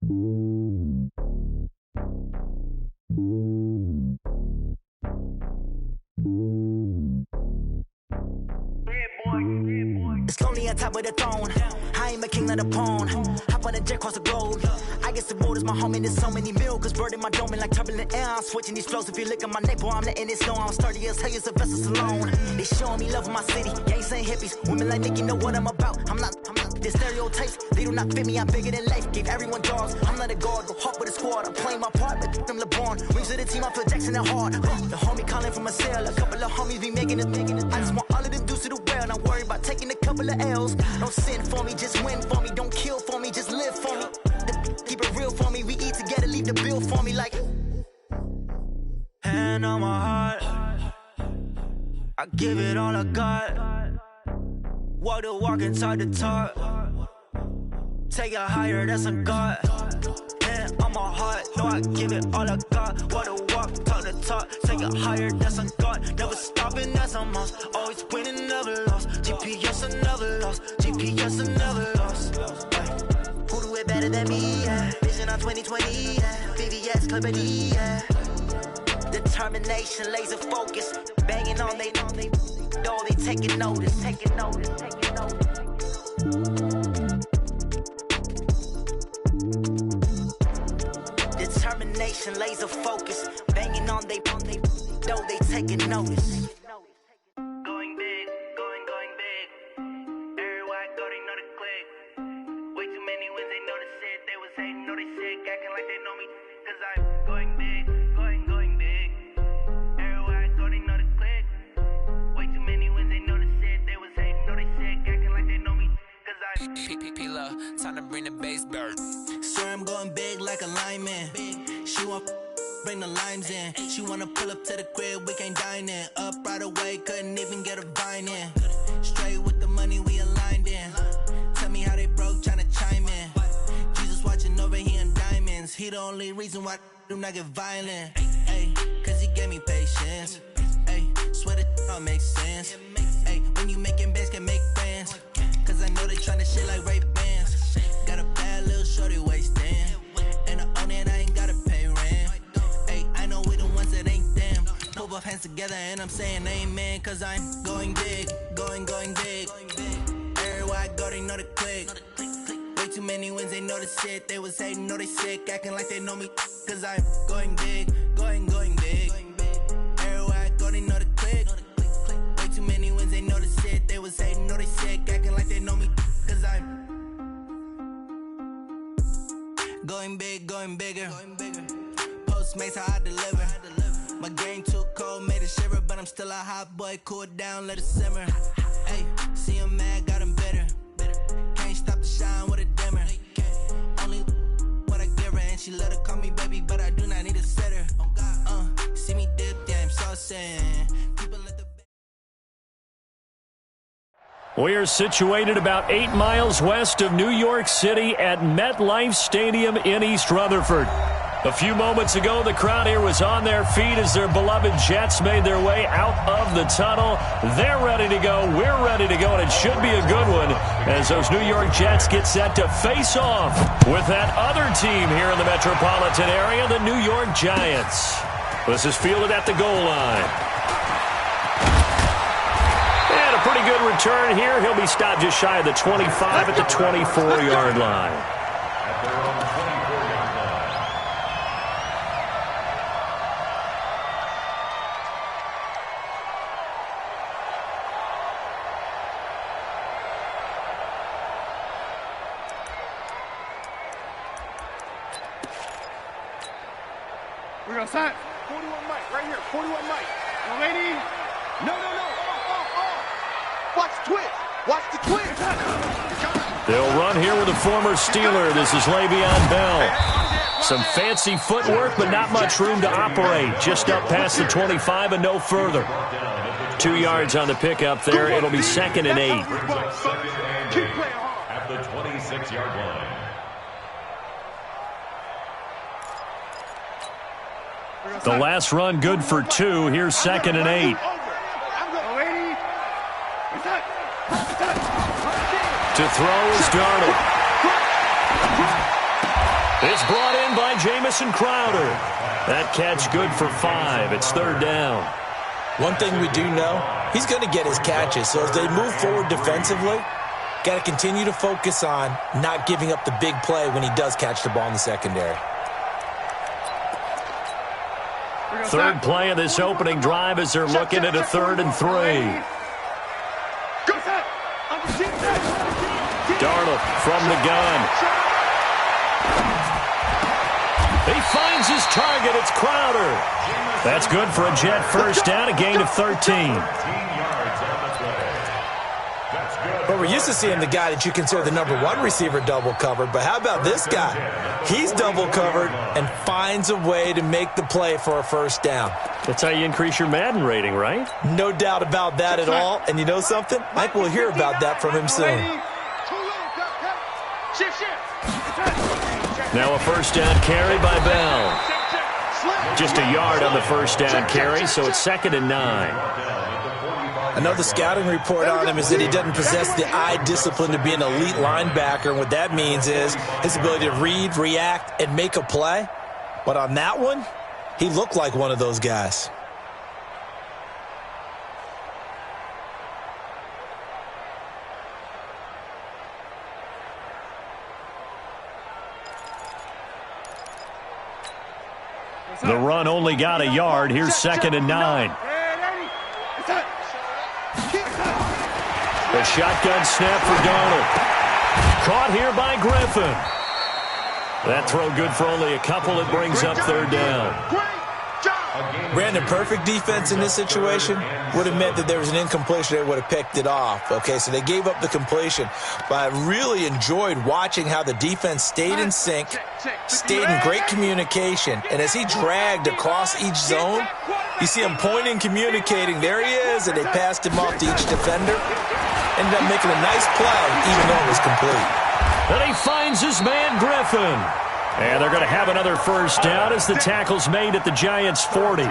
It's lonely on top of the throne. I ain't a king of the pawn. Hop on a jet across the globe. I guess the road is my home and there's so many miracles burning my dome and like turbulent air. I'm switching these flows. If you look at my neck, boy, I'm letting it snow. I'm sturdy as hell, it's a vessel alone. They showing me love in my city. Gangs ain't hippies. Women like Nicki know what I'm about. I'm not the stereotypes. They do not fit me. I'm bigger than life. Gave everyone jaws. I'm not a guard. Go hard with a squad. I'm playing my part, but I'm LeBron. Wings of the team. I feel Jackson and hard. The homie calling from a cell. A couple of homies be making it. I just want all of them dudes to the well. Not worry about taking a couple of L's. Don't sin for me, just win for me. Don't kill for me, just live for me. Keep it real for me. We eat together, leave the bill for me like. Hand on my heart, I give it all I got. Walk the walk and talk the talk. Take it higher, that's a God. Hand on my heart, no, I give it all I got. Walk the walk, talk the talk. Take it higher, that's a God. Never stopping, that's a must. Always winning, never lost. GPS, I never lost. GPS, I never lost. Who do it better than me? Yeah. Vision on 2020. Yeah. VVS, Clippity. Yeah. Determination, laser focus. Banging on they door, they taking notice. Taking notice. Determination, laser focus. Banging on they door, they taking notice. Going big, going big. Everywhere I go, they know the click. Way too many wins, they know the shit. They was hating, know they sick, acting like they know me. Cause I'm going big, going big. Everywhere I go, they know the click. Way too many wins, they know the shit. They was hating, know they sick, acting like they know me. Cause I'm P-P-P-Love, time to bring the bass bird. Swear I'm going big like a lineman. She want bring the limes in. She wanna pull up to the crib, we can't dine in. Up right away, couldn't even get a vine in. Straight with the money we aligned in. Tell me how they broke, tryna chime in. Jesus watching over here in diamonds. He the only reason why I do not get violent. Ay, cause he gave me patience. Ay, swear that all makes sense. Ay, when you making bands, can make friends. Cause I know they tryna shit like Ray-Bans. Got a bad little shorty wasting. And I own it, I ain't gotta pay rent. Ay, I know we the ones that ain't them. Pull both hands together and I'm saying amen. Cause I'm going big, going big. Everywhere I go, they know the click. Way too many wins, they know the shit. They was hating, know they sick, acting like they know me. Cause I'm going big, going big. Everywhere I go, they know the click. Way too many wins, they know the shit. They was hating, know they sick, acting like they know me. Cause I'm going big, going bigger. Postmates how I deliver. My game too cold, made it shiver. But I'm still a hot boy, cool it down, let it simmer. Hey, see him mad, got him bitter. Can't stop the shine with a dimmer. Only what I give her, and she let her call me baby, but I do not need a sitter. See me dip, yeah, I'm saucing. People let the We are situated about 8 miles west of New York City at MetLife Stadium in East Rutherford. A few moments ago, the crowd here was on their feet as their beloved Jets made their way out of the tunnel. They're ready to go. We're ready to go, and it should be a good one as those New York Jets get set to face off with that other team here in the metropolitan area, the New York Giants. This is fielded at the goal line. And a pretty good return here. He'll be stopped just shy of the 25 at the 24-yard line. We're going to sign 41 Mike, right here, 41 Mike. You ready? No. Watch the twist. Watch the twist. They'll run here with a former Steeler. This is Le'Veon Bell. Some fancy footwork, but not much room to operate. Just up past the 25 and no further. 2 yards on the pickup there. It'll be 2nd and 8. At the 26-yard line. The last run good for 2. Here's 2nd and 8. To throw is Darnold. It's brought in by Jamison Crowder. That catch good for 5. It's third down. One thing we do know, he's going to get his catches. So as they move forward defensively, got to continue to focus on not giving up the big play when he does catch the ball in the secondary. Third play of this opening drive as they're looking at a 3rd and 3. Darnold from the gun. He finds his target. It's Crowder. That's good for a Jet first down, a gain of 13. Well, we're used to seeing the guy that you consider the #1 receiver double covered, but how about this guy? He's double covered and finds a way to make the play for a first down. That's how you increase your Madden rating, right? No doubt about that at all. And you know something? I think we'll hear about that from him soon. Now a first down carry by Bell. Just a yard on the first down carry, so it's 2nd and 9. I know the scouting report on him is that he doesn't possess the eye discipline to be an elite linebacker. And what that means is his ability to read, react, and make a play. But on that one, he looked like one of those guys. The run only got a yard. Here's 2nd and 9. The shotgun snap for Darnold. Caught here by Griffin. That throw good for only a couple. It brings up 3rd down. Brandon, perfect defense in this situation would have meant that there was an incompletion. They would have picked it off. Okay, so they gave up the completion. But I really enjoyed watching how the defense stayed in sync, stayed in great communication. And as he dragged across each zone, you see him pointing, communicating. There he is, and they passed him off to each defender. Ended up making a nice play, even though it was complete. And he finds his man, Griffin. And they're going to have another first down as the tackle's made at the Giants' 40.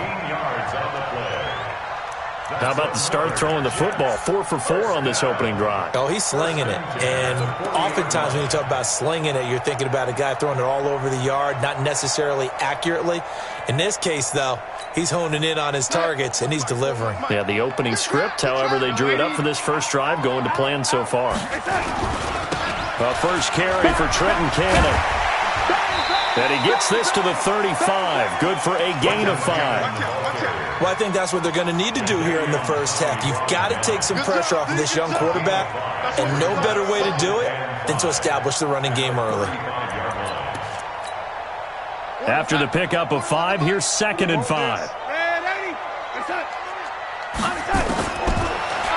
How about the start throwing the football? 4 for 4 on this opening drive. Oh, he's slinging it. And oftentimes when you talk about slinging it, you're thinking about a guy throwing it all over the yard, not necessarily accurately. In this case, though, he's honing in on his targets, and he's delivering. Yeah, the opening script, however, they drew it up for this first drive, going to plan so far. A first carry for Trenton Cannon. And he gets this to the 35. Good for a gain of 5. Well, I think that's what they're going to need to do here in the first half. You've got to take some pressure off of this young quarterback, and no better way to do it than to establish the running game early. After the pickup of 5, here's 2nd and 5.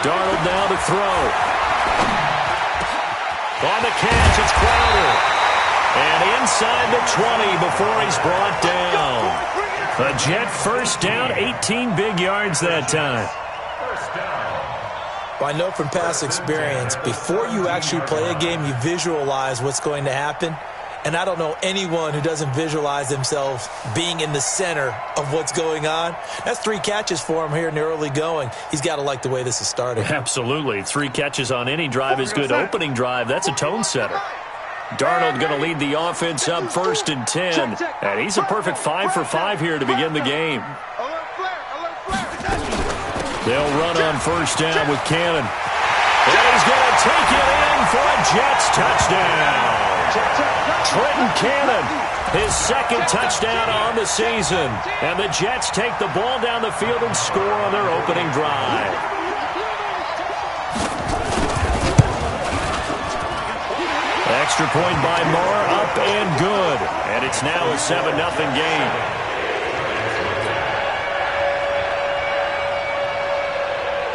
Darnold now to throw. On the catch, it's Crowder. And inside the 20 before he's brought down. A Jet first down, 18 big yards that time. Well, I know from past experience, before you actually play a game, you visualize what's going to happen. And I don't know anyone who doesn't visualize themselves being in the center of what's going on. That's 3 catches for him here in the early going. He's got to like the way this is starting. Absolutely. 3 catches on any drive is good. Opening drive, that's a tone setter. Darnold going to lead the offense up 1st and 10. And he's a perfect 5 for 5 here to begin the game. They'll run on first down with Cannon. And he's going to take it in for a Jets touchdown. Trenton Cannon, his 2nd touchdown on the season. And the Jets take the ball down the field and score on their opening drive. Extra point by Moore, up and good. And it's now a 7-0 game.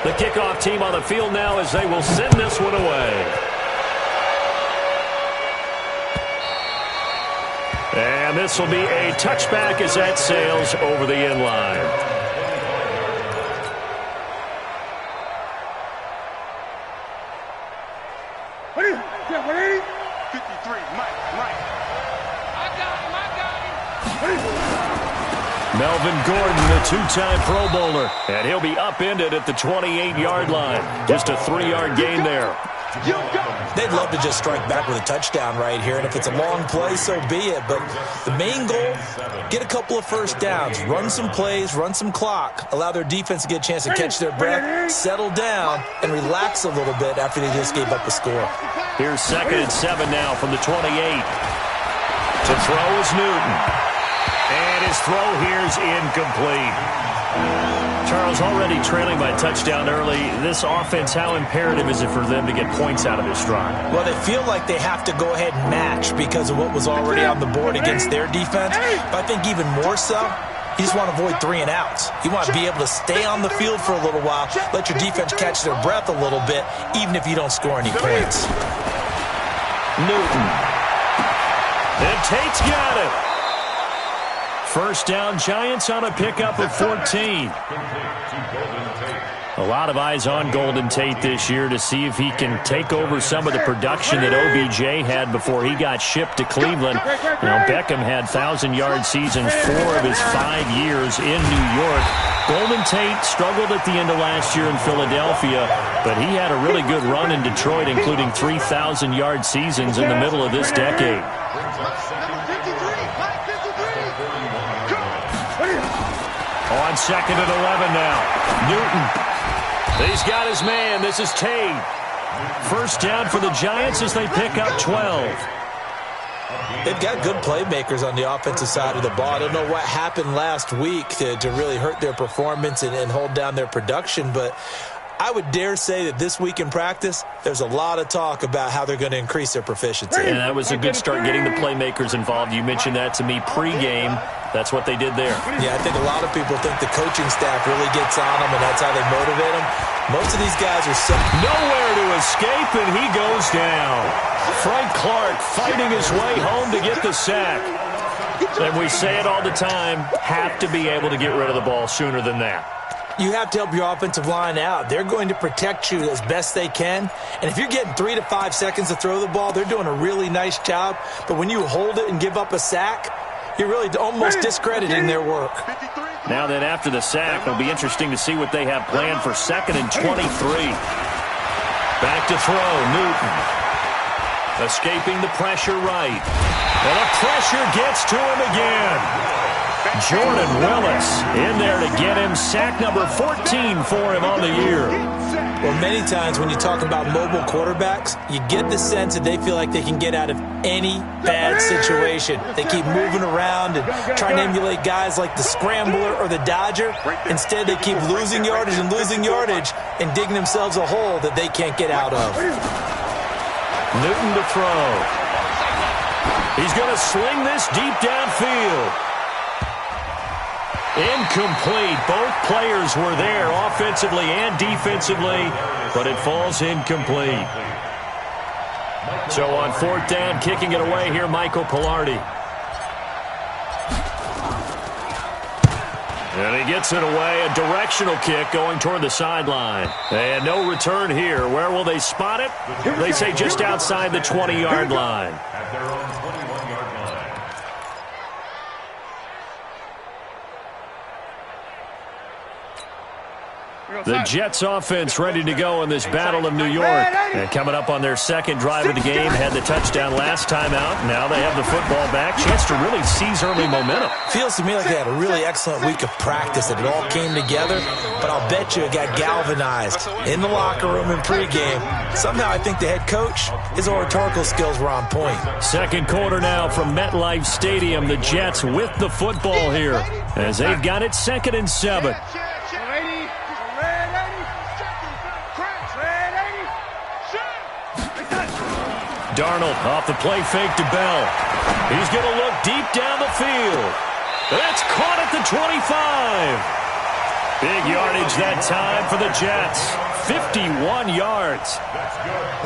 The kickoff team on the field now as they will send this one away. And this will be a touchback as that sails over the end line. What is it? 53, Mike. I got him. Melvin Gordon, the 2-time Pro Bowler, and he'll be upended at the 28-yard line. Just a 3-yard gain there. They'd love to just strike back with a touchdown right here, and if it's a long play, so be it. But the main goal, get a couple of first downs, run some plays, run some clock, allow their defense to get a chance to catch their breath, settle down, and relax a little bit after they just gave up a score. Here's 2nd and 7 now from the 28. To throw is Newton. And his throw here's incomplete. Charles, already trailing by a touchdown early. This offense, how imperative is it for them to get points out of this drive? Well, they feel like they have to go ahead and match because of what was already on the board against their defense. But I think even more so, you just want to avoid 3 and outs. You want to be able to stay on the field for a little while, let your defense catch their breath a little bit, even if you don't score any points. Newton. And Tate's got it. First down, Giants on a pickup of 14. A lot of eyes on Golden Tate this year to see if he can take over some of the production that OBJ had before he got shipped to Cleveland. Now, Beckham had 1,000-yard seasons 4 of his 5 years in New York. Golden Tate struggled at the end of last year in Philadelphia, but he had a really good run in Detroit, including 3,000-yard seasons in the middle of this decade. On 2nd and 11 now. Newton. He's got his man. This is Tate. First down for the Giants as they pick up 12. They've got good playmakers on the offensive side of the ball. I don't know what happened last week to really hurt their performance and hold down their production, but I would dare say that this week in practice, there's a lot of talk about how they're going to increase their proficiency. And that was a good start getting the playmakers involved. You mentioned that to me pregame. That's what they did there. Yeah, I think a lot of people think the coaching staff really gets on them, and that's how they motivate them. Most of these guys are so nowhere to escape, and he goes down. Frank Clark fighting his way home to get the sack. And we say it all the time, have to be able to get rid of the ball sooner than that. You have to help your offensive line out. They're going to protect you as best they can. And if you're getting 3 to 5 seconds to throw the ball, they're doing a really nice job. But when you hold it and give up a sack, you're really almost discrediting their work. Now then, after the sack, it'll be interesting to see what they have planned for 2nd and 23. Back to throw, Newton. Escaping the pressure right. And the pressure gets to him again. Jordan Willis in there to get him sack number 14 for him on the year. Well, many times when you talk about mobile quarterbacks, you get the sense that they feel like they can get out of any bad situation. They keep moving around and trying to emulate guys like the Scrambler or the Dodger. Instead, they keep losing yardage and digging themselves a hole that they can't get out of. Newton to throw. He's going to sling this deep downfield. Incomplete. Both players were there offensively and defensively, but it falls incomplete. So on 4th down, kicking it away here, Michael Pilardi. And he gets it away, a directional kick going toward the sideline. And no return here. Where will they spot it? They say just outside the 20-yard line. At their own 21-yard line. The Jets offense ready to go in this Battle of New York. And coming up on their 2nd drive of the game, had the touchdown last time out. Now they have the football back. Chance to really seize early momentum. Feels to me like they had a really excellent week of practice, that it all came together. But I'll bet you it got galvanized in the locker room in pregame. Somehow I think the head coach, his oratorical skills were on point. 2nd quarter now from MetLife Stadium. The Jets with the football here as they've got it 2nd and 7. Darnold off the play fake to Bell. He's going to look deep down the field. That's caught at the 25. Big yardage that time for the Jets. 51 yards.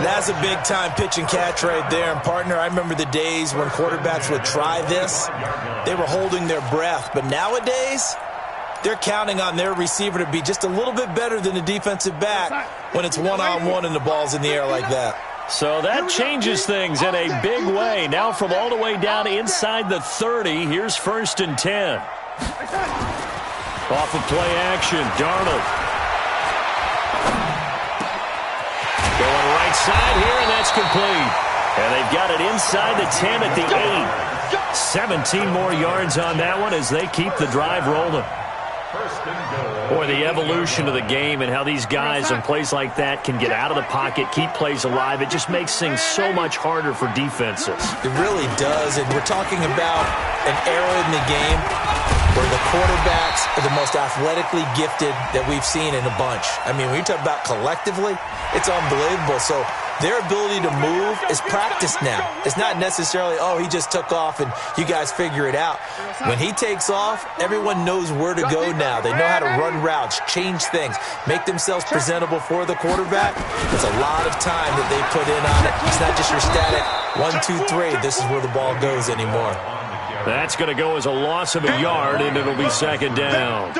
That's a big-time pitch and catch right there. And, partner, I remember the days when quarterbacks would try this. They were holding their breath. But nowadays, they're counting on their receiver to be just a little bit better than the defensive back when it's one-on-one and the ball's in the air like that. So that changes things in a big way. Now from all the way down inside the 30, here's 1st and 10. Off of play action, Darnold. Going right inside here, and that's complete. And they've got it inside the 10 at the 8. 17 more yards on that one as they keep the drive rolling. Boy, the evolution of the game and how these guys on plays like that can get out of the pocket, keep plays alive, it just makes things so much harder for defenses. It really does, and we're talking about an era in the game where the quarterbacks are the most athletically gifted that we've seen in a bunch. I mean, when you talk about collectively, it's unbelievable. So their ability to move is practiced now. It's not necessarily, oh, he just took off and you guys figure it out. When he takes off, everyone knows where to go now. They know how to run routes, change things, make themselves presentable for the quarterback. There's a lot of time that they put in on it. It's not just your static 1, 2, 3. This is where the ball goes anymore. That's going to go as a loss of a yard, and it'll be second down.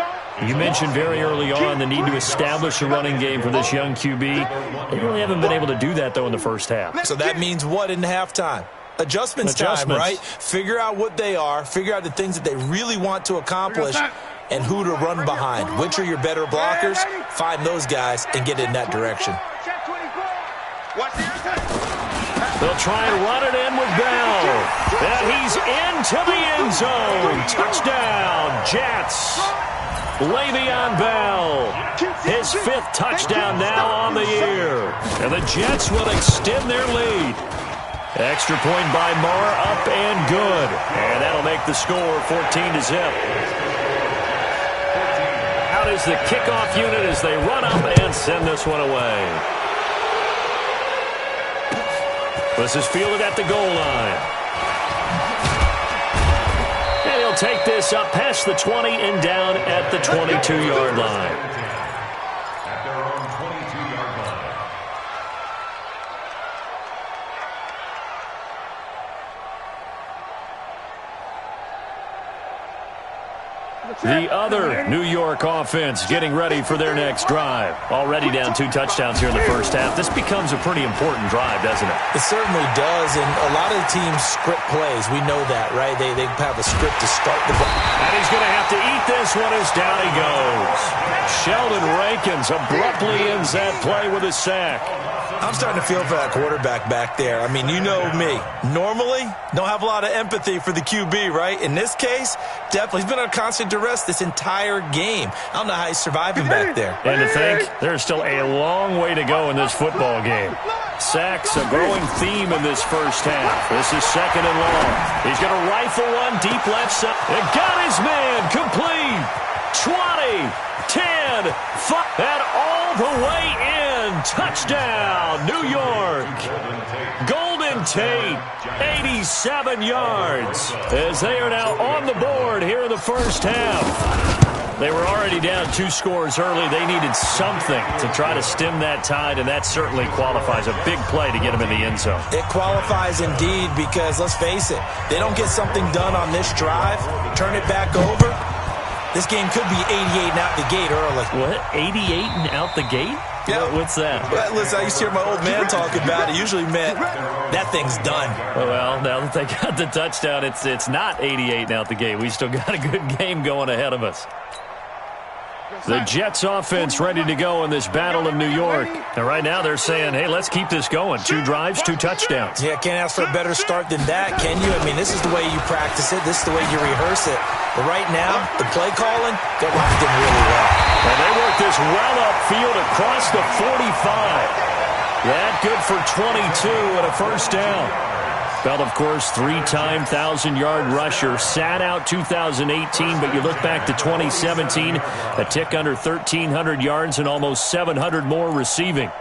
You mentioned very early on the need to establish a running game for this young QB. They really haven't been able to do that, though, in the first half. So that means what in halftime? Adjustments time, right? Figure out what they are, figure out the things that they really want to accomplish, and who to run behind. Which are your better blockers? Find those guys and get in that direction. They'll try and run it in with Bell. And he's into the end zone. Touchdown, Jets. Le'Veon Bell, his 5th touchdown now on the year. And the Jets will extend their lead. Extra point by Marr, up and good. And that'll make the score 14-0. Out is the kickoff unit as they run up and send this one away. This is fielded at the goal line. And he'll take this up past the 20 and down at the 22-yard line. At their own 22-yard line. The other New York offense getting ready for their next drive. Already down 2 touchdowns here in the first half. This becomes a pretty important drive, doesn't it? It certainly does, and a lot of the teams script plays. We know that, right? They have a script to start the ball. And he's going to have to eat this one as down he goes. Sheldon Rankins abruptly ends that play with a sack. I'm starting to feel for that quarterback back there. I mean, you know me. Normally, don't have a lot of empathy for the QB, right? In this case, definitely. He's been under constant duress this entire game. I don't know how he's surviving back there. And to think, there's still a long way to go in this football game. Sacks, a growing theme in this first half. This is second and long. He's going to rifle one deep left side. It got his man complete. 20, 10, 5, and all the way in. Touchdown, New York. Golden Tate, 87 yards, as they are now on the board here in the first half. They were already down 2 scores early. They needed something to try to stem that tide, and that certainly qualifies. A big play to get them in the end zone. It qualifies indeed because, let's face it, they don't get something done on this drive, turn it back over, this game could be 88 and out the gate early. What? 88 and out the gate? Yeah. What's that? Well, listen, I used to hear my old man talk about it. Usually meant that thing's done. Well, now that they got the touchdown, it's not 88 and out the gate. We still got a good game going ahead of us. The Jets offense ready to go in this battle in New York. And right now they're saying, hey, let's keep this going. 2 drives, 2 touchdowns. Yeah, can't ask for a better start than that, can you? I mean, this is the way you practice it. This is the way you rehearse it. But right now, the play calling, got locked in really well. And they work this well upfield across the 45. That good for 22 and a first down. Bell, of course, 3-time 1,000-yard rusher. Sat out 2018, but you look back to 2017, a tick under 1,300 yards and almost 700 more receiving.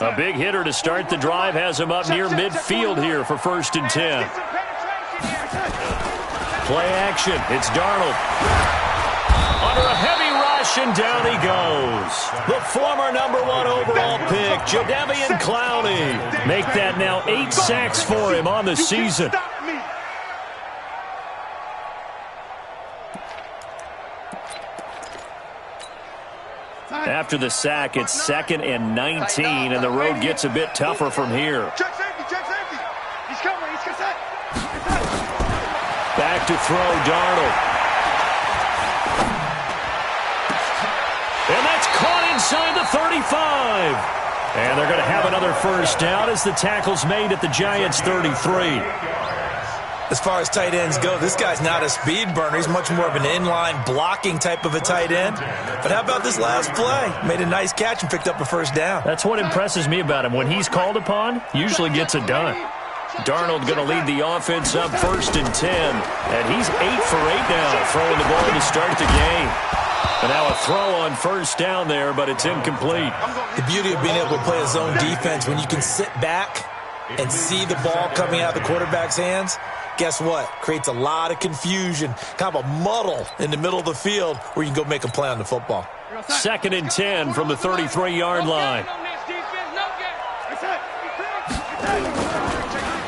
A big hitter to start the drive has him up near midfield here for 1st and 10. Play action. It's Darnold. Under a heavy rush, and down he goes. The former #1 overall pick, Jadeveon Clowney. Make that now 8 sacks for him on the season. After the sack, it's 2nd and 19, and the road gets a bit tougher from here. Check safety, check safety. He's coming, he's set. Back to throw, Darnold. And that's caught inside the 35. And they're going to have another first down as the tackle's made at the Giants' 33. As far as tight ends go, this guy's not a speed burner. He's much more of an inline blocking type of a tight end. But how about this last play? Made a nice catch and picked up a first down. That's what impresses me about him. When he's called upon, usually gets it done. Darnold going to lead the offense up 1st and 10. And he's 8 for 8 now, throwing the ball to start the game. And now a throw on first down there, but it's incomplete. The beauty of being able to play a zone defense, when you can sit back and see the ball coming out of the quarterback's hands, guess what? Creates a lot of confusion, kind of a muddle in the middle of the field where you can go make a play on the football. 2nd and 10 from the 33-yard line.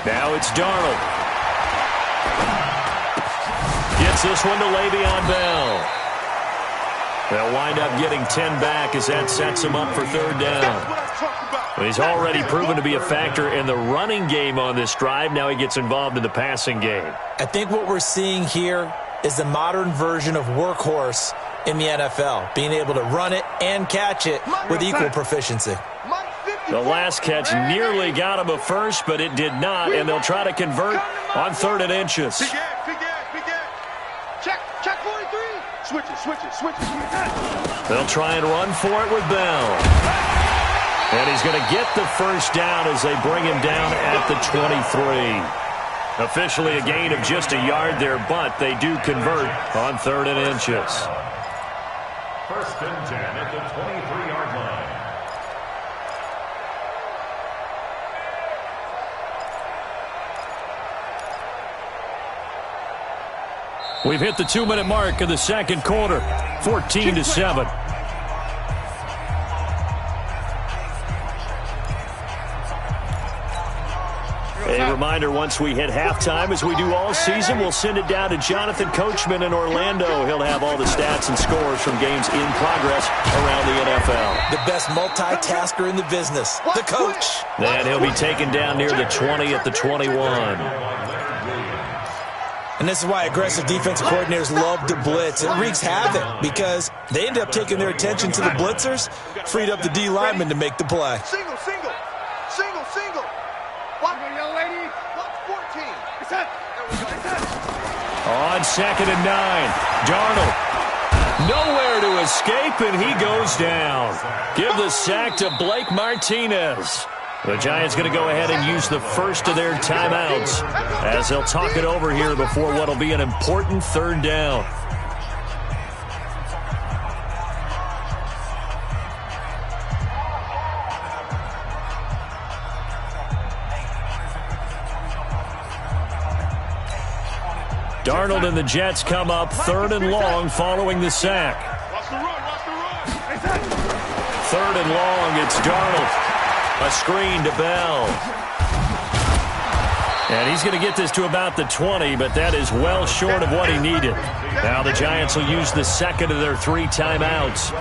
Now it's Darnold. Gets this one to Le'Veon Bell. They'll wind up getting 10 back as that sets him up for 3rd down. He's already proven to be a factor in the running game on this drive. Now he gets involved in the passing game. I think what we're seeing here is the modern version of workhorse in the NFL, being able to run it and catch it with equal proficiency. The last catch nearly got him a first, but it did not, and they'll try to convert on 3rd and inches. Check 43. Switch it. They'll try and run for it with Bell. And he's going to get the first down as they bring him down at the 23. Officially a gain of just a yard there, but they do convert on 3rd and inches. 1st and 10 at the 23-yard line. We've hit the 2-minute mark of the 2nd quarter, 14-7. A reminder, once we hit halftime, as we do all season, we'll send it down to Jonathan Coachman in Orlando. He'll have all the stats and scores from games in progress around the NFL. The best multitasker in the business, the coach. And he'll be taken down near the 20 at the 21. And this is why aggressive defensive coordinators love to blitz. It wreaks havoc because they end up taking their attention to the blitzers, freed up the D lineman to make the play. Single. Block her, young lady. Block 14. There we go. On 2nd and 9, Darnold. Nowhere to escape, and he goes down. Give the sack to Blake Martinez. The Giants going to go ahead and use the first of their timeouts as they'll talk it over here before what will be an important 3rd down. Darnold and the Jets come up 3rd and long following the sack. Watch the run. 3rd and long, it's Darnold. A screen to Bell. And he's going to get this to about the 20, but that is well short of what he needed. Now the Giants will use the 2nd of their 3 timeouts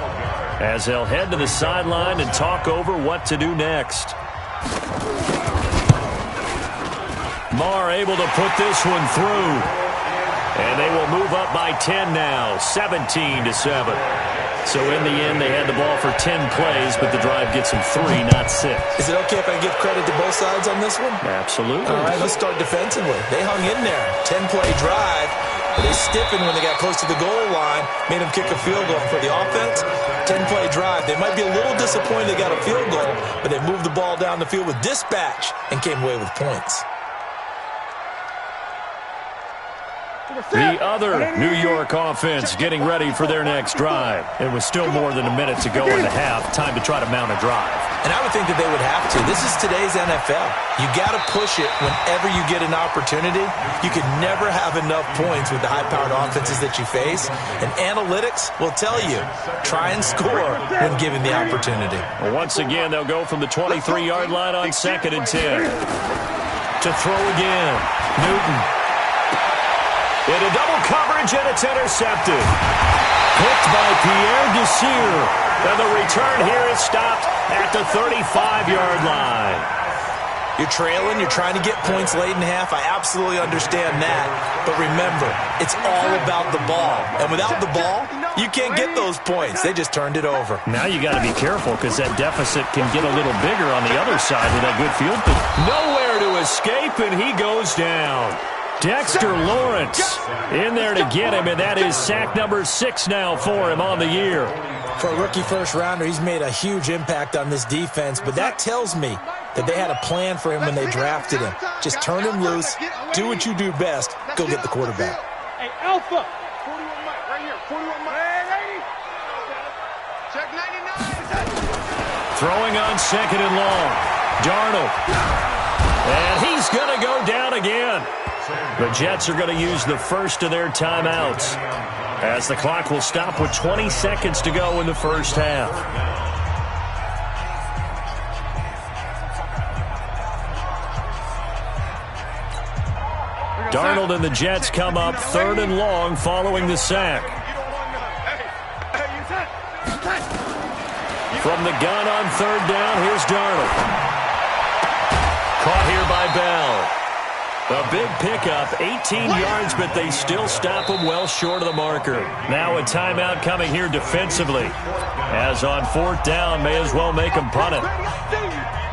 as they'll head to the sideline and talk over what to do next. Marr able to put this one through. And they will move up by 10 now, 17-7. So in the end, they had the ball for 10 plays, but the drive gets them 3, not 6. Is it okay if I give credit to both sides on this one? Absolutely. All right, let's start defensively. They hung in there. 10-play drive. But they stiffened when they got close to the goal line, made them kick a field goal. For the offense, 10-play drive. They might be a little disappointed they got a field goal, but they moved the ball down the field with dispatch and came away with points. The other New York offense getting ready for their next drive. It was still more than a minute to go in the half. Time to try to mount a drive. And I would think that they would have to. This is today's NFL. You got to push it whenever you get an opportunity. You can never have enough points with the high-powered offenses that you face. And analytics will tell you, try and score when given the opportunity. Well, once again, they'll go from the 23-yard line on 2nd and 10. To throw again, Newton. Into double coverage, and it's intercepted. Picked by Pierre Desir. And the return here is stopped at the 35-yard line. You're trailing. You're trying to get points late in half. I absolutely understand that. But remember, it's all about the ball. And without the ball, you can't get those points. They just turned it over. Now you got to be careful because that deficit can get a little bigger on the other side with that good field position. Nowhere to escape, and he goes down. Dexter Lawrence in there to get him, and that is sack number 6 now for him on the year. For a rookie first-rounder, he's made a huge impact on this defense, but that tells me that they had a plan for him when they drafted him. Just turn him loose, do what you do best, go get the quarterback. Hey, Alpha! 41 Mike, right here, 41 Mike. Hey, check 99. Throwing on 2nd and long. Darnold. And he's going to go down again. The Jets are going to use the first of their timeouts as the clock will stop with 20 seconds to go in the first half. Darnold and the Jets come up 3rd and long following the sack. From the gun on 3rd down, here's Darnold. Caught here by Bell. A big pickup, 18 yards, but they still stop him well short of the marker. Now a timeout coming here defensively. As on 4th down, may as well make him punt it.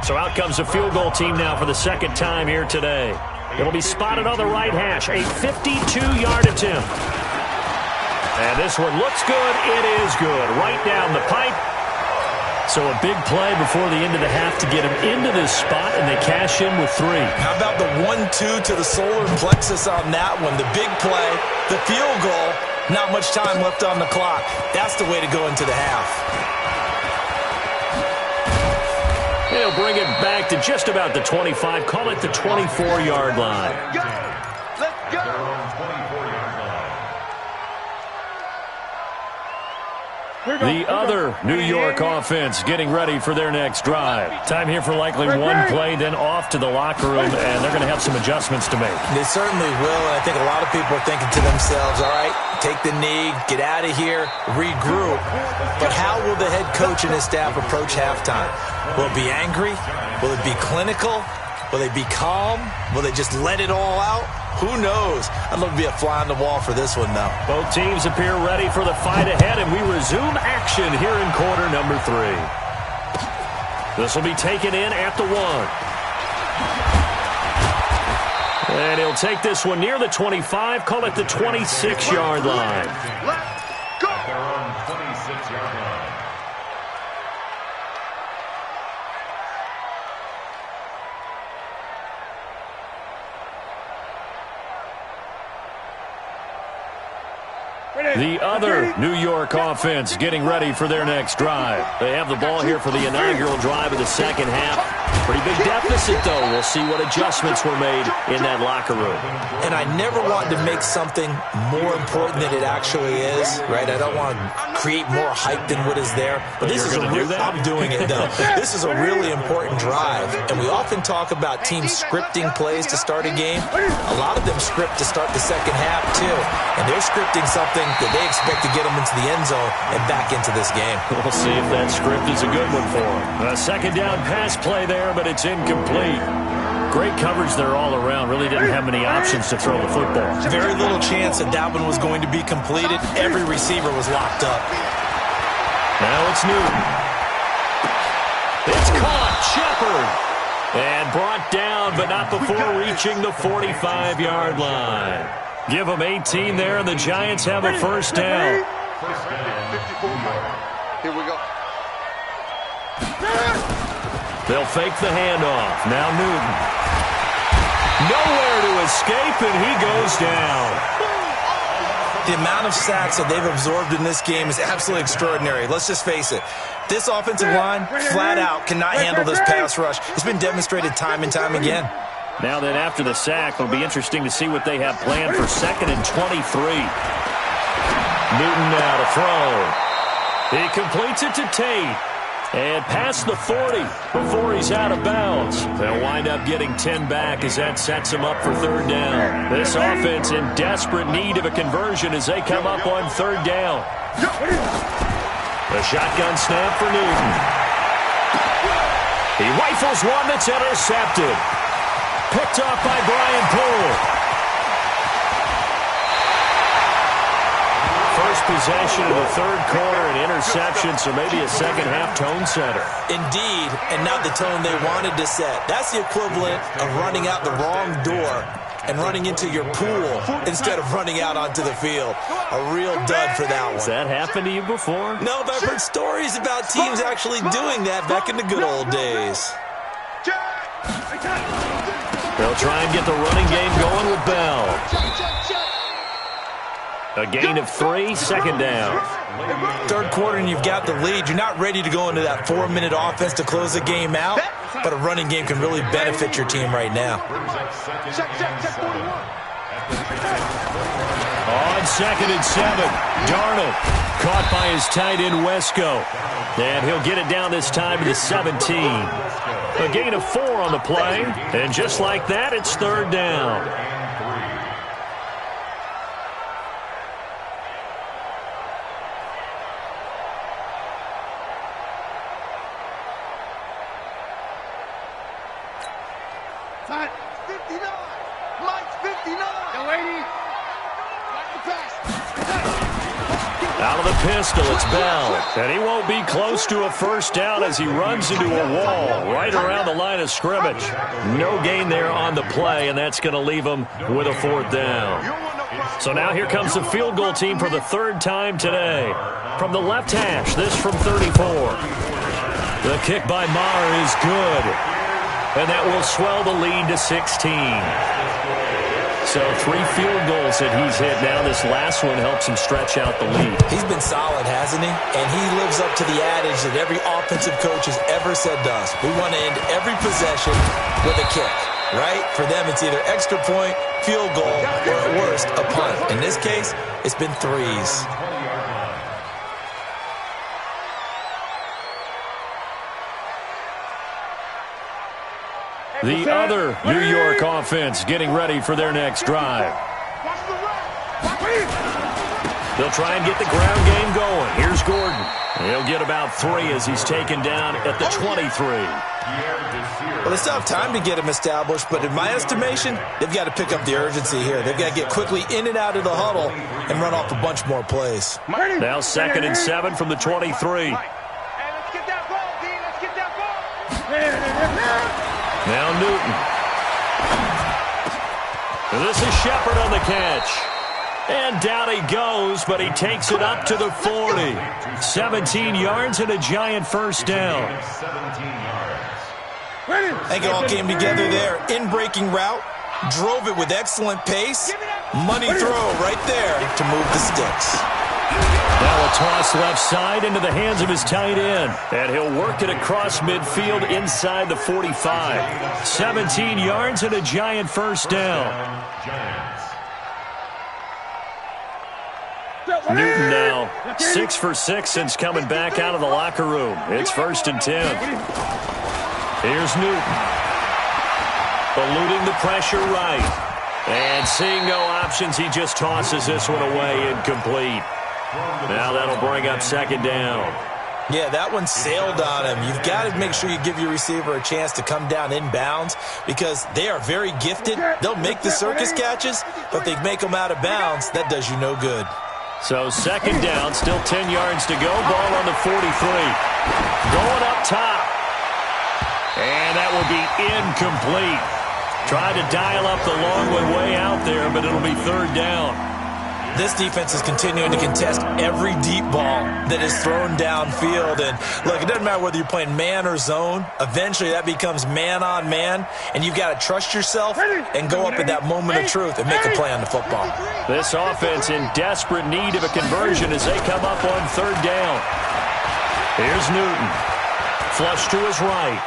So out comes the field goal team now for the 2nd time here today. It'll be spotted on the right hash, a 52-yard attempt. And this one looks good. It is good. Right down the pipe. So a big play before the end of the half to get him into this spot, and they cash in with 3. How about the 1-2 to the solar plexus on that one? The big play, the field goal, not much time left on the clock. That's the way to go into the half. He'll bring it back to just about the 25, call it the 24-yard line. Let's go! The other New York offense getting ready for their next drive. Time here for likely one play, then off to the locker room, and they're going to have some adjustments to make. They certainly will, and I think a lot of people are thinking to themselves, all right, take the knee, get out of here, regroup. But how will the head coach and his staff approach halftime? Will it be angry? Will it be clinical? Will they be calm? Will they just let it all out? Who knows? I'd love to be a fly on the wall for this one, though. Both teams appear ready for the fight ahead, and we resume action here in quarter number 3. This will be taken in at the 1. And he'll take this one near the 25, call it the 26-yard line. Let's go! They're on 26-yard line. The other New York offense getting ready for their next drive. They have the ball here for the inaugural drive of the 2nd half. Pretty big deficit, though. We'll see what adjustments were made in that locker room. And I never want to make something more important than it actually is, right? I don't want to create more hype than what is there. But this is I'm doing it, though. This is a really important drive. And we often talk about teams scripting plays to start a game. A lot of them script to start the 2nd half, too. And they're scripting something that they expect to get them into the end zone and back into this game. We'll see if that script is a good one for them. A 2nd down pass play there, but it's incomplete. Great coverage there all around. Really didn't have many options to throw the football. Very little chance that that one was going to be completed. Every receiver was locked up. Now it's Newton. It's caught. Shepard. And brought down, but not before reaching the 45-yard line. Give them 18 there, and the Giants have a first down. 54 Mike. Here we go. They'll fake the handoff. Now Newton. Nowhere to escape, and he goes down. The amount of sacks that they've absorbed in this game is absolutely extraordinary. Let's just face it. This offensive line, flat out, cannot handle this pass rush. It's been demonstrated time and time again. Now then, after the sack, it'll be interesting to see what they have planned for 2nd and 23. Newton now to throw. He completes it to Tate. And past the 40 before he's out of bounds. They'll wind up getting 10 back as that sets them up for 3rd down. This offense in desperate need of a conversion as they come up on 3rd down. The shotgun snap for Newton. He rifles one that's intercepted. Picked off by Brian Poole. First possession of the third quarter, an interception, so maybe a second-half tone setter. Indeed, and not the tone they wanted to set. That's the equivalent of running out the wrong door and running into your pool instead of running out onto the field. A real dud for that one. Has that happened to you before? No, but I've heard stories about teams actually doing that back in the good old days. They'll try and get the running game going with Bell. A gain of 3, second down. Third quarter and you've got the lead. You're not ready to go into that 4-minute offense to close the game out, but a running game can really benefit your team right now. On 2nd and 7, Darnold caught by his tight end Wesco. And he'll get it down this time to the 17. A gain of 4 on the play, and just like that, it's third down. Mike 59. Mike's 59. Yo, 80. Out of the pistol, it's Bell. And he won't be close to a first down as he runs into a wall right around the line of scrimmage. No gain there on the play, and that's going to leave him with a fourth down. So now here comes the field goal team for the third time today. From the left hash, this from 34. The kick by Maher is good. And that will swell the lead to 16. So 3 field goals that he's hit now. This last one helps him stretch out the lead. He's been solid, hasn't he? And he lives up to the adage that every offensive coach has ever said to us. We want to end every possession with a kick, right? For them, it's either extra point, field goal, or at worst, a punt. In this case, it's been 3s. The other New York offense getting ready for their next drive. They'll try and get the ground game going. Here's Gordon. He'll get about 3 as he's taken down at the 23. Well, it's tough time to get him established, but in my estimation, they've got to pick up the urgency here. They've got to get quickly in and out of the huddle and run off a bunch more plays. Now 2nd and 7 from the 23. Hey, let's get that ball, D. Let's get that ball. Now Newton. And this is Shepard on the catch. And down he goes, but he takes it up to the 40. 17 yards and a giant first down. I think it all came together there. In-breaking route, drove it with excellent pace. Money throw right there to move the sticks. Now a toss left side into the hands of his tight end. And he'll work it across midfield inside the 45. 17 yards and a giant first down. Newton now 6 for 6 since coming back out of the locker room. It's 1st and 10. Here's Newton. Eluding the pressure right. And seeing no options, he just tosses this one away incomplete. Now that'll bring up 2nd down. Yeah, that one sailed on him. You've got to make sure you give your receiver a chance to come down inbounds because they are very gifted. They'll make the circus catches, but they make them out of bounds. That does you no good. So 2nd down, still 10 yards to go. Ball on the 43. Going up top. And that will be incomplete. Tried to dial up the long one way out there, but it'll be 3rd down. This defense is continuing to contest every deep ball that is thrown downfield. And, look, it doesn't matter whether you're playing man or zone. Eventually, that becomes man-on-man, and you've got to trust yourself and go up at that moment of truth and make a play on the football. This offense in desperate need of a conversion as they come up on 3rd down. Here's Newton. Flush to his right.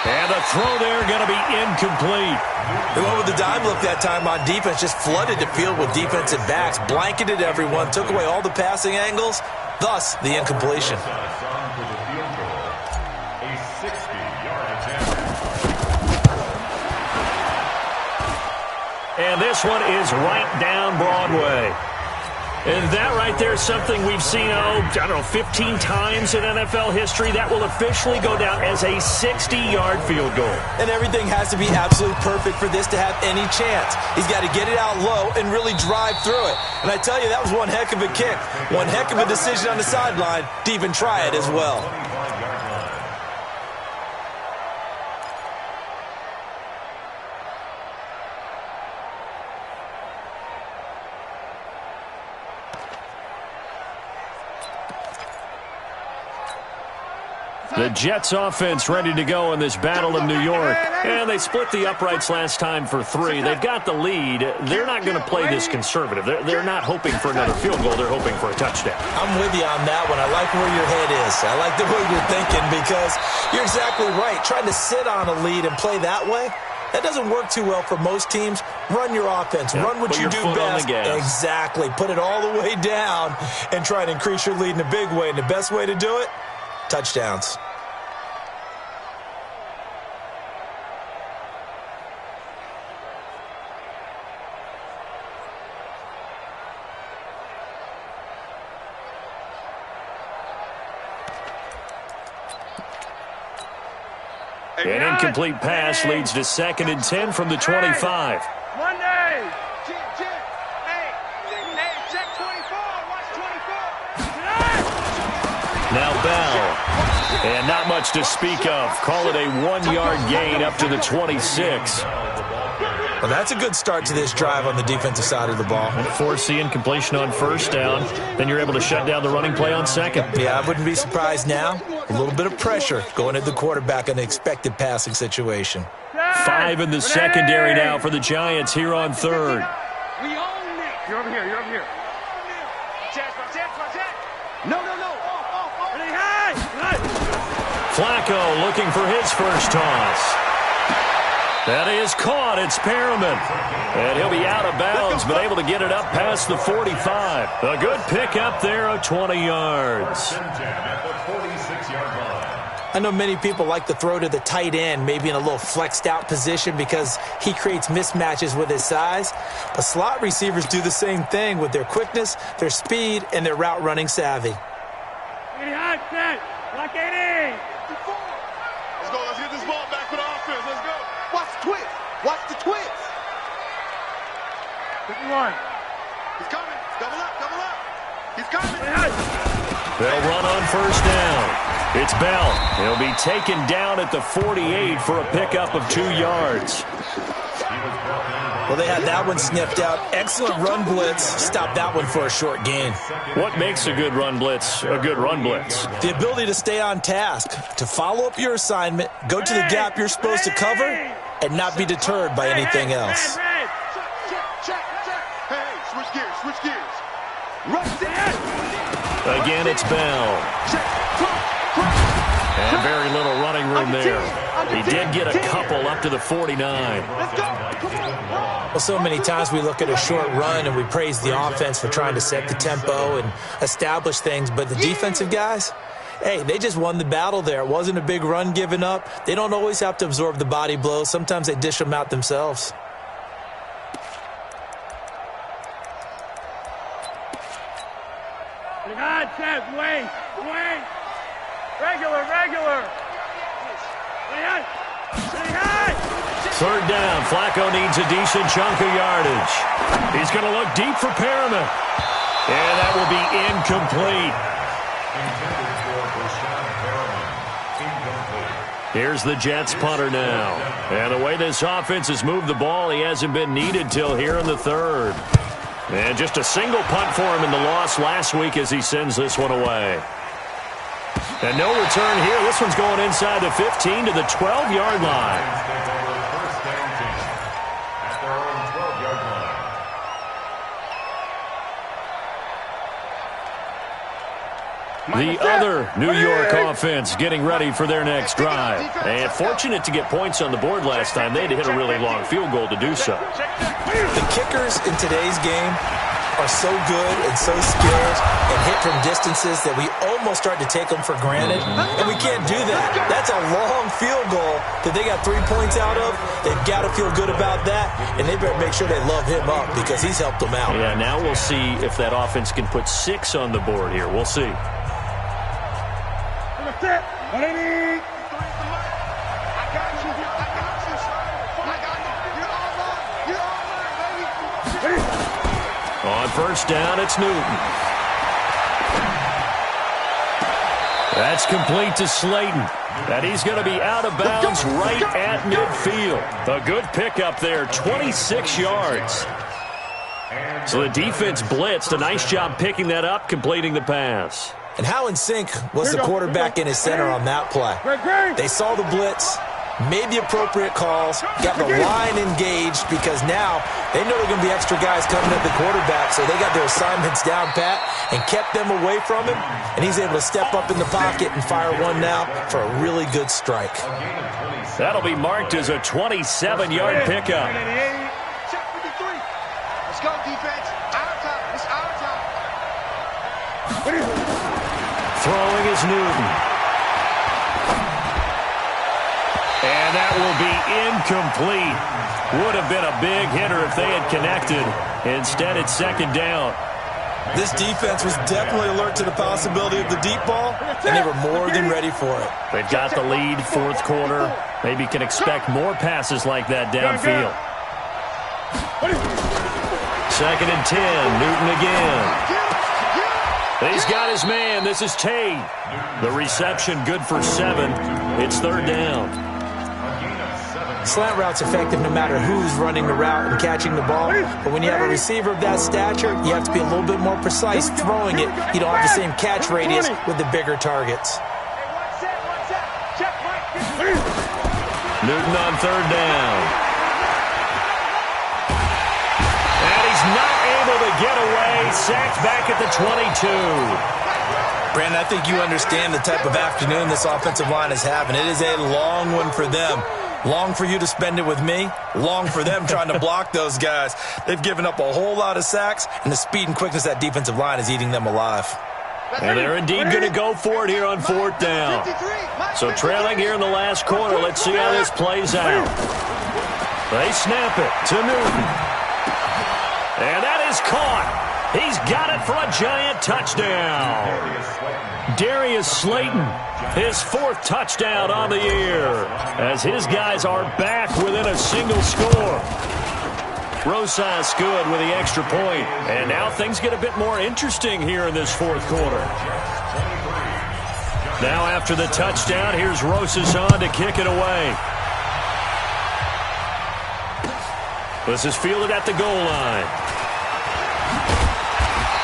And the throw there going to be incomplete. They went with the dime look that time on defense, just flooded the field with defensive backs, blanketed everyone, took away all the passing angles, thus the incompletion. And this one is right down Broadway. And that right there is something we've seen, I don't know, 15 times in NFL history. That will officially go down as a 60-yard field goal. And everything has to be absolutely perfect for this to have any chance. He's got to get it out low and really drive through it. And I tell you, that was one heck of a kick. One heck of a decision on the sideline to even try it as well. The Jets offense ready to go in this battle of New York. And they split the uprights last time for 3. They've got the lead. They're not going to play this conservative. They're not hoping for another field goal. They're hoping for a touchdown. I'm with you on that one. I like where your head is. I like the way you're thinking because you're exactly right. Trying to sit on a lead and play that way, that doesn't work too well for most teams. Run your offense. Yep. Run what you do best. Exactly. Put it all the way down and try to increase your lead in a big way. And the best way to do it, touchdowns. An incomplete pass leads to 2nd and 10 from the 25. Monday. Hey, check 24. Watch 24. Now Bell. And not much to speak of. Call it a 1-yard gain up to the 26. Well, that's a good start to this drive on the defensive side of the ball. And force the incompletion on 1st down. Then you're able to shut down the running play on 2nd. Yeah, I wouldn't be surprised now. A little bit of pressure going at the quarterback in the expected passing situation. 5 in the secondary now for the Giants here on 3rd. We own it. You're over here. You're over here. No. Flacco looking for his first toss. That is caught. It's Perriman. And he'll be out of bounds, but able to get it up past the 45. A good pick up there of 20 yards. I know many people like to throw to the tight end, maybe in a little flexed out position because he creates mismatches with his size. But slot receivers do the same thing with their quickness, their speed, and their route running savvy. Let's go. Let's get this ball back for the offense. Let's go. Watch the twist. Watch the twist. 51. He's coming. Double up. He's coming. They'll run on 1st down. It's Bell. He'll be taken down at the 48 for a pickup of 2 yards. Well, they had that one sniffed out. Excellent run blitz. Stopped that one for a short gain. What makes a good run blitz a good run blitz? The ability to stay on task, to follow up your assignment, go to the gap you're supposed to cover, and not be deterred by anything else. Check. Hey, switch gears. Again, it's Bell. And very little running room there. He did get a couple up to the 49. Well, so many times we look at a short run and we praise the offense for trying to set the tempo and establish things, but the defensive guys, hey, they just won the battle there. It wasn't a big run given up. They don't always have to absorb the body blows. Sometimes they dish them out themselves. Wait. Regular. 3rd down. Flacco needs a decent chunk of yardage. He's going to look deep for Perriman. And that will be incomplete. Here's the Jets punter now. And the way this offense has moved the ball, he hasn't been needed till here in the 3rd. And just a single punt for him in the loss last week as he sends this one away. And no return here. This one's going inside the 15 to the 12-yard line. The other New York offense getting ready for their next drive. And fortunate to get points on the board last time. They had to hit a really long field goal to do so. The kickers in today's game are so good and so skilled and hit from distances that we almost start to take them for granted, and we can't do that. That's a long field goal that they got 3 points out of. They've got to feel good about that, and they better make sure they love him up because he's helped them out. Yeah, now we'll see if that offense can put 6 on the board here. We'll see. On first down, it's Newton. That's complete to Slayton. And he's going to be out of bounds right at midfield. A good pickup there, 26 yards. So the defense blitzed. A nice job picking that up, completing the pass. And how in sync was the quarterback in his center on that play? They saw the blitz, made the appropriate calls, got the line engaged because now they know there are going to be extra guys coming at the quarterback, so they got their assignments down pat and kept them away from him, and he's able to step up in the pocket and fire one now for a really good strike. That'll be marked as a 27-yard pickup. Let's go, defense. Our time. It's our time. Throwing is Newton. And that will be incomplete. Would have been a big hitter if they had connected. Instead, it's second down. This defense was definitely alert to the possibility of the deep ball, and they were more than ready for it. They've got the lead, fourth quarter. Maybe can expect more passes like that downfield. Second and 10, Newton again. He's got his man. This is Tate. The reception good for 7. It's third down. Slant route's effective no matter who's running the route and catching the ball. But when you have a receiver of that stature, you have to be a little bit more precise throwing it. You don't have the same catch radius with the bigger targets. Newton on third down. And he's not able to get away. Sacked back at the 22. Brandon, I think you understand the type of afternoon this offensive line is having. It is a long one for them. Long for you to spend it with me. Long for them trying to block those guys. They've given up a whole lot of sacks, and the speed and quickness of that defensive line is eating them alive. And they're indeed going to go for it here on fourth down. So trailing here in the last quarter. Let's see how this plays out. They snap it to Newton. And that is caught. He's got it for a giant touchdown. Darius Slayton, his 4th touchdown on the year, as his guys are back within a single score. Rosas good with the extra point. And now things get a bit more interesting here in this fourth quarter. Now after the touchdown, here's Rosas on to kick it away. This is fielded at the goal line.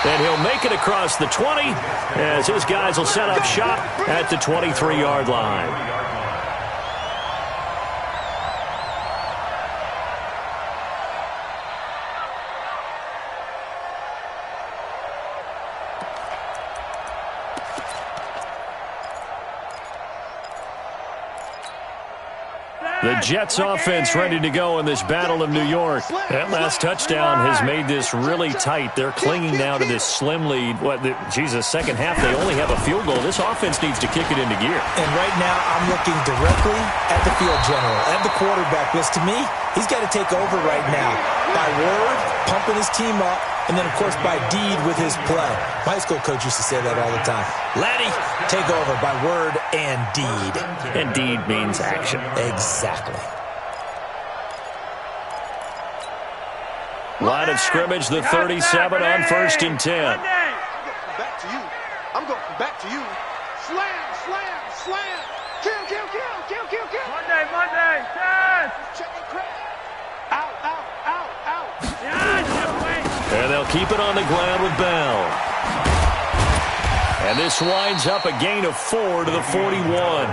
And he'll make it across the 20 as his guys will set up shop at the 23-yard line. The Jets offense ready to go in this Battle of New York. That last touchdown has made this really tight. They're clinging now to this slim lead. Second half, they only have a field goal. This offense needs to kick it into gear. And right now, I'm looking directly at the field general, at the quarterback. Because to me, he's got to take over right now. By word, pumping his team up, and then, of course, by deed with his play. My high school coach used to say that all the time. Laddie, take over by word and deed. And deed means action. Exactly. Line of scrimmage, the 37 on first and 10. Back to you. I'm going back to you. Slam, slam, slam. Kill, kill, kill, kill, kill, kill. Monday, yes. Check it, crack. Out, out, out, out. And they'll keep it on the ground with Bell. And this winds up a gain of 4 to the 41.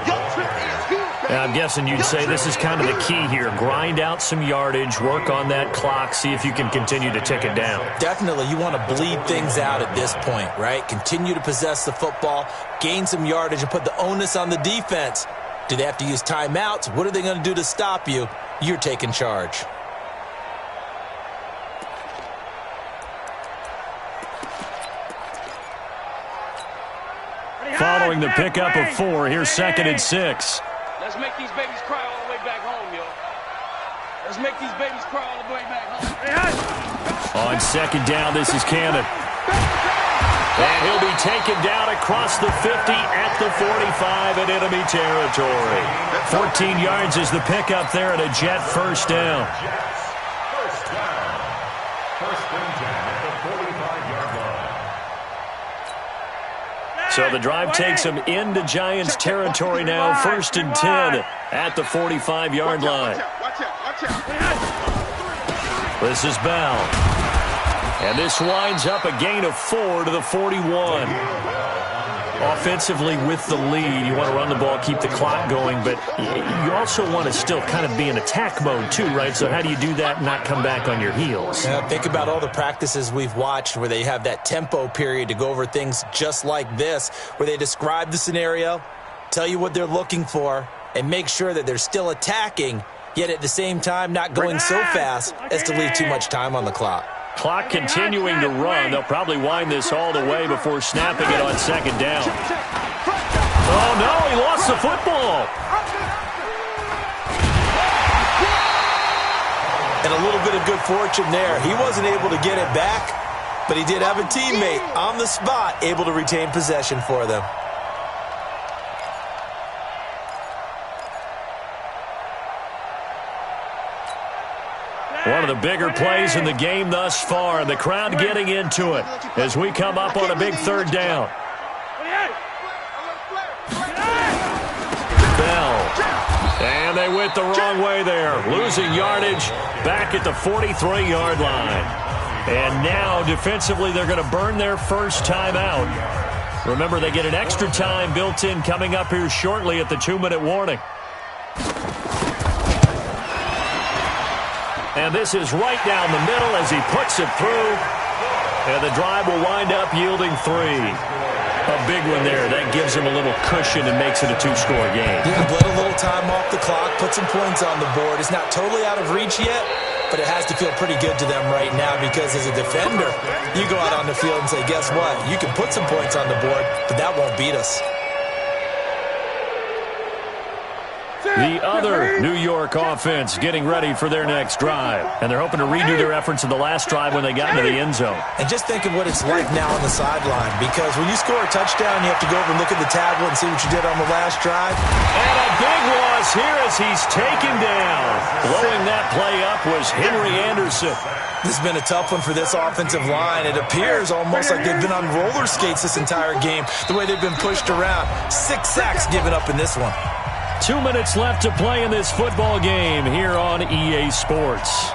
And I'm guessing you'd say this is kind of the key here. Grind out some yardage, work on that clock, see if you can continue to tick it down. Definitely. You want to bleed things out at this point, right? Continue to possess the football, gain some yardage, and put the onus on the defense. Do they have to use timeouts? What are they going to do to stop you? You're taking charge. following the pickup of 4. Here's 2nd and 6. Let's make these babies cry all the way back home, yo. Let's make these babies cry all the way back home. On 2nd down, this is Cannon. And he'll be taken down across the 50 at the 45 in enemy territory. 14 yards is the pickup there and a Jet first down. First down. First and 10 at the 45-yard line. So the drive takes them into Giants territory now. 1st and 10 at the 45-yard line. This is Bell. And this winds up a gain of 4 to the 41. Offensively with the lead, you want to run the ball, keep the clock going, but you also want to still kind of be in attack mode too, right? So how do you do that and not come back on your heels? Yeah, think about all the practices we've watched where they have that tempo period to go over things just like this, where they describe the scenario, tell you what they're looking for, and make sure that they're still attacking, yet at the same time not going so fast as to leave too much time on the clock. Clock continuing to run. They'll probably wind this all the way before snapping it on 2nd down. Oh, no, he lost the football. And a little bit of good fortune there. He wasn't able to get it back, but he did have a teammate on the spot able to retain possession for them. One of the bigger plays in the game thus far, and the crowd getting into it as we come up on a big 3rd down. Bell. And they went the wrong way there, losing yardage back at the 43-yard line. And now, defensively, they're going to burn their first timeout. Remember, they get an extra time built in coming up here shortly at the 2-minute warning. And this is right down the middle as he puts it through. And the drive will wind up yielding 3. A big one there. That gives him a little cushion and makes it a 2-score game. Yeah, bled a little time off the clock, put some points on the board. It's not totally out of reach yet, but it has to feel pretty good to them right now because as a defender, you go out on the field and say, guess what? You can put some points on the board, but that won't beat us. The other New York offense getting ready for their next drive. And they're hoping to redo their efforts in the last drive when they got into the end zone. And just think of what it's like now on the sideline, because when you score a touchdown, you have to go over and look at the tablet and see what you did on the last drive. And a big loss here as he's taken down. Blowing that play up was Henry Anderson. This has been a tough one for this offensive line. It appears almost like they've been on roller skates this entire game, the way they've been pushed around. 6 sacks given up in this one. 2 minutes left to play in this football game here on EA Sports.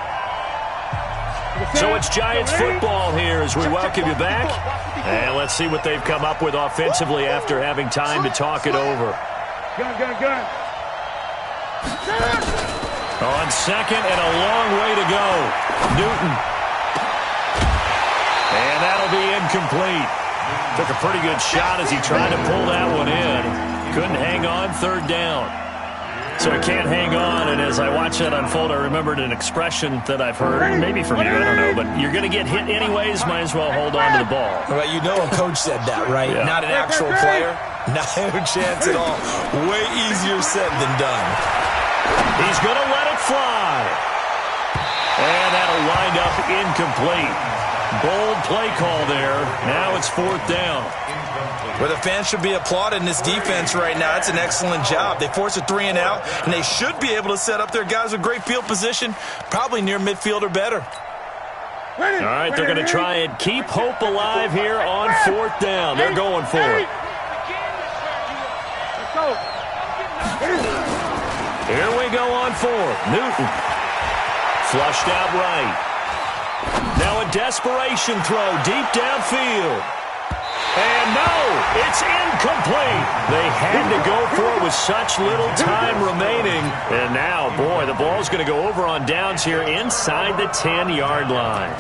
So it's Giants football here as we welcome you back. And let's see what they've come up with offensively after having time to talk it over. Gun. On 2nd and a long way to go. Newton. And that'll be incomplete. Took a pretty good shot as he tried to pull that one in. Couldn't hang on, 3rd down. So he can't hang on, and as I watch that unfold, I remembered an expression that I've heard, maybe from you, I don't know, but you're going to get hit anyways, might as well hold on to the ball. Well, you know a coach said that, right? Yeah. Not an actual player. Not a chance at all. Way easier said than done. He's going to let it fly. And that'll wind up incomplete. Bold play call there. Now it's 4th down. Where the fans should be applauding this defense right now. It's an excellent job. They force a 3 and out, and they should be able to set up their guys with great field position, probably near midfield or better. All right, they're going to try and keep hope alive here on 4th down. They're going for it. Here we go on 4th. Newton. Flushed out right. Now a desperation throw deep downfield. And no, it's incomplete. They had to go for it with such little time remaining. And now, boy, the ball's going to go over on downs here inside the 10-yard line.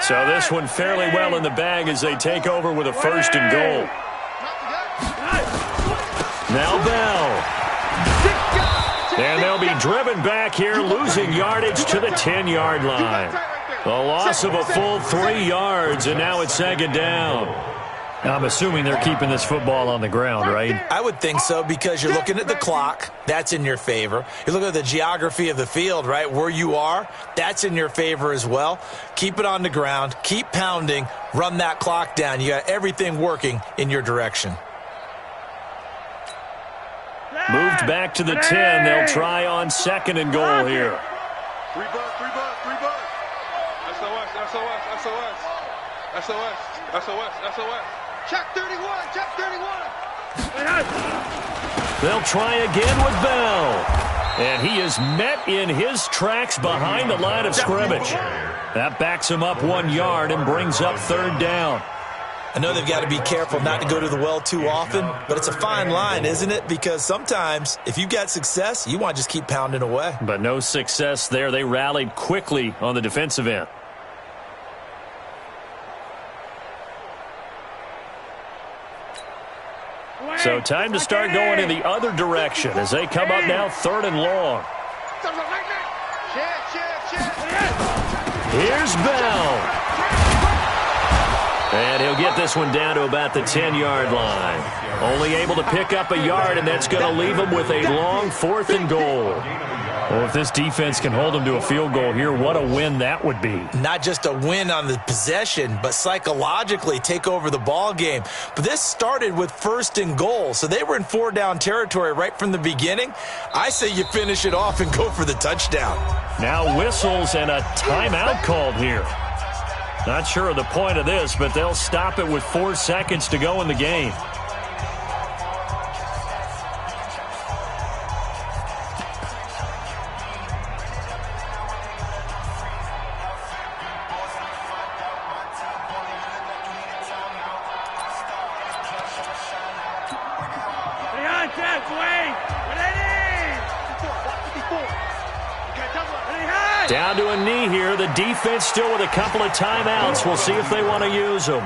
So this one fairly well in the bag as they take over with a 1st and goal. Now Bell. And they'll be be driven back here, losing yardage to the 10-yard line. A loss of a full 3 yards, and now it's second down. I'm assuming they're keeping this football on the ground, right? I would think so, because you're looking at the clock. That's in your favor. You're looking at the geography of the field, right? Where you are, that's in your favor as well. Keep it on the ground. Keep pounding. Run that clock down. You got everything working in your direction. Moved back to the 10. They'll try on second and goal here. 3 bucks, 3 bucks, 3 bucks. SOS, SOS, SOS. SOS, SOS, SOS. Check 31, check 31. They'll try again with Bell. And he is met in his tracks behind the line of scrimmage. That backs him up 1 yard and brings up third down. I know they've got to be careful not to go to the well too often, but it's a fine line, isn't it? Because sometimes if you've got success, you want to just keep pounding away. But no success there. They rallied quickly on the defensive end. So time to start going in the other direction as they come up now third and long. Here's Bell. And he'll get this one down to about the 10-yard line. Only able to pick up a yard, and that's going to leave him with a long 4th and goal. Well, if this defense can hold them to a field goal here, what a win that would be. Not just a win on the possession, but psychologically take over the ball game. But this started with 1st and goal, so they were in 4-down territory right from the beginning. I say you finish it off and go for the touchdown. Now whistles and a timeout called here. Not sure of the point of this, but they'll stop it with 4 seconds to go in the game. Down to a knee here. The defense still with a couple of timeouts. We'll see if they want to use them.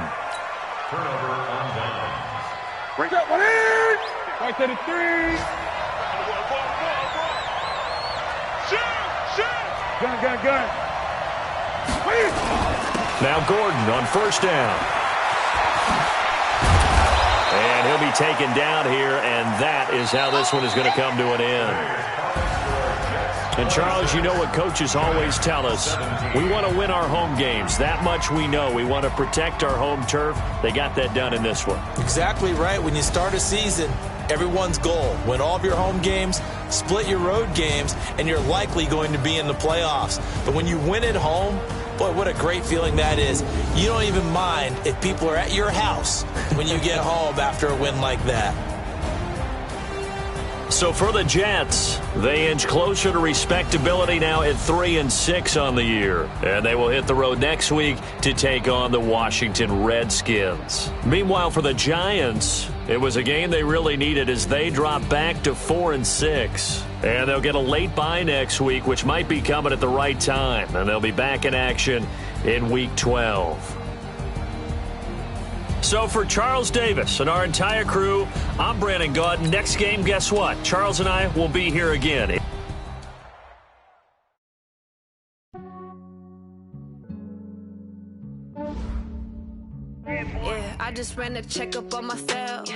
Turnover on downs. Bring that one in. Right to the 3. Shoot. Gun. Now Gordon on 1st down. And he'll be taken down here, and that is how this one is going to come to an end. And, Charles, you know what coaches always tell us. We want to win our home games. That much we know. We want to protect our home turf. They got that done in this one. Exactly right. When you start a season, everyone's goal, win all of your home games, split your road games, and you're likely going to be in the playoffs. But when you win at home, boy, what a great feeling that is. You don't even mind if people are at your house when you get home after a win like that. So for the Jets, they inch closer to respectability now at 3-6 on the year. And they will hit the road next week to take on the Washington Redskins. Meanwhile, for the Giants, it was a game they really needed as they drop back to 4-6. And they'll get a late bye next week, which might be coming at the right time. And they'll be back in action in Week 12. So for Charles Davis and our entire crew, I'm Brandon Gaud. Next game, guess what? Charles and I will be here again. Yeah, I just ran a checkup on myself.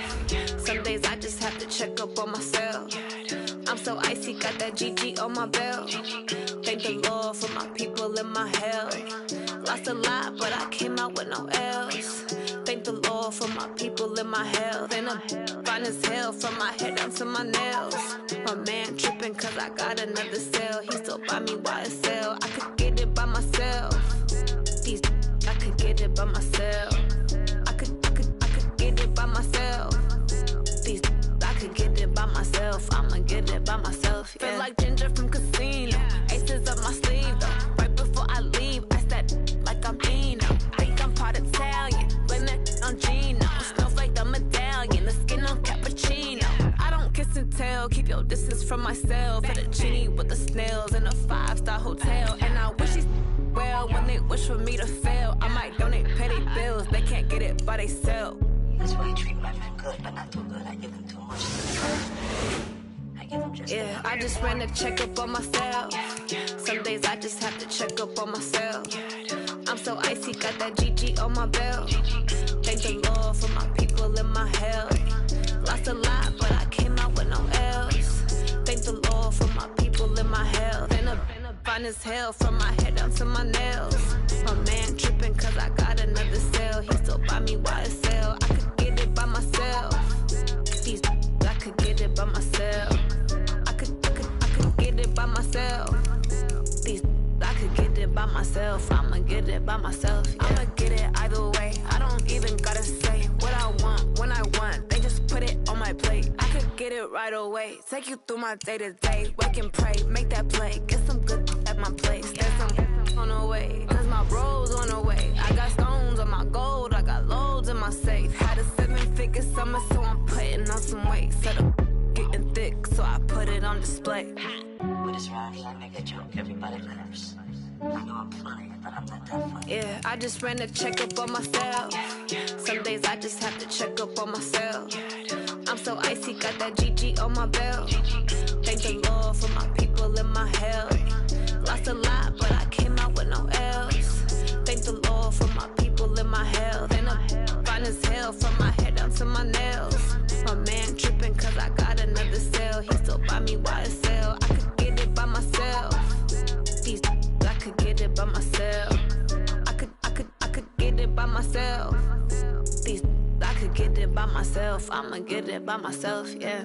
Some days I just have to check up on myself. I'm so icy, got that GG on my belt. Thank the Lord for my people and my health. Lost a lot, but I came out with no L's. Thank the Lord for my people and my health. And I'm fine as hell from my head down to my nails. My man tripping cause I got another cell. He still buy me YSL. I could get it by myself. These I could get it by myself. I could get it by myself. These I could get it by myself. I'ma get it by myself. Yeah. Feel like Ginger from Casino. Aces up my sleeve though. Right before I leave, I said like I'm Dino. Think I'm part Italian. Blame that on Gino. It smells like the medallion. The skin on cappuccino. I don't kiss and tell. Keep your distance from myself. At a genie with the snails in a 5-star hotel. And I wish these well when they wish for me to fail. I might donate petty bills. They can't get it by they self. That's why I treat my men good, but not too good. I give them too much. I Yeah, I just ran a checkup on myself. Some days I just have to check up on myself. I'm so icy, got that GG on my belt. Thank the Lord for my people in my health. Lost a lot, but I came out with no L's. Thank the Lord for my people in my health. Been a fine as hell from my head down to my nails. My man tripping cause I got another cell. He still buy me YSL. I could get it by myself. These I could get it by myself. I could get it by myself. These I could get it by myself. I'ma get it by myself. Yeah. I'ma get it either way. I don't even gotta say what I want when I want. They just put it on my plate. I could get it right away. Take you through my day to day. Wake and pray, make that play. Get some good at my place. There's some on the way. Cause my bro's on the way. I got stones on my gold. I got loads in my safe. Had a 7-figure summer, so I'm putting on some weight. Set up getting thick, so I put it on display. With this ride, I make a joke, everybody laughs. I know I'm funny, but I'm not that funny. Yeah, I just ran a checkup on myself. Some days I just have to check up on myself. I'm so icy, got that GG on my belt. Thank the Lord for my people in my health. Lost a lot, but I came out with no L's. Thank the Lord for my people in my health. And I'm fine as hell from my head down to my nails. My man tripping cause I got another cell. He still buy me YSL. I could get it by myself. These I could get it by myself. I could get it by myself. These I could get it by myself. I'ma get it by myself, yeah.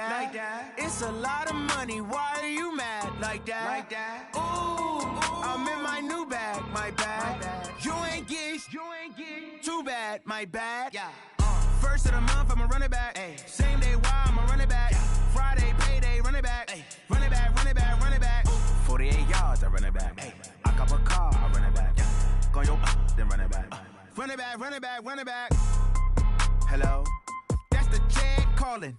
Like that. It's a lot of money. Why are you mad like that? Ooh, I'm in my new bag, my bad. You ain't getting too bad, my bad. Yeah. First of the month, I'ma run it back. Ay. Same day, why I'ma run it back. Yeah. Friday, payday, run it back. Ay. Run it back, run it back, run it back. 48 yards, I run it back. Ay. I cop a car, I run it back. Yeah. Go yo, then run it back. Run it back, run it back, run it back. Hello? That's the check calling.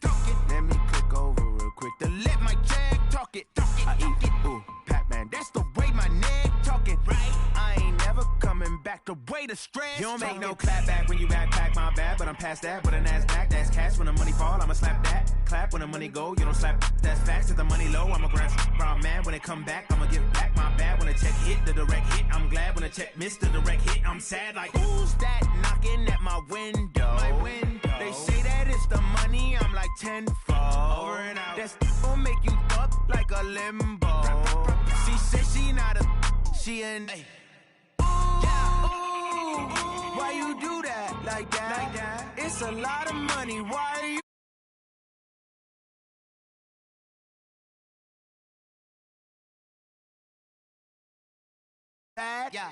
Let me click over real quick to let my check talk it. I eat it, ooh, Pac-Man. That's the way my neck talking. Right? I ain't never coming back the way the stress. You don't make no clap back when you backpack, my bad. But I'm past that with a NASDAQ. That's cash when the money fall, I'ma slap that. Clap when the money go, you don't slap. That's facts. If the money low, I'ma grab brown man. When it come back, I'ma give back my bad. When the check hit, the direct hit. I'm glad when the check missed the direct hit. I'm sad like, who's that knocking at my window? My window. They say that it's the money, I'm like tenfold. Over and out. That's gon' make you up like a limbo. She said she not a, she an. Ooh, yeah. Ooh, why you do that like that? It's a lot of money. Why are you? Yeah.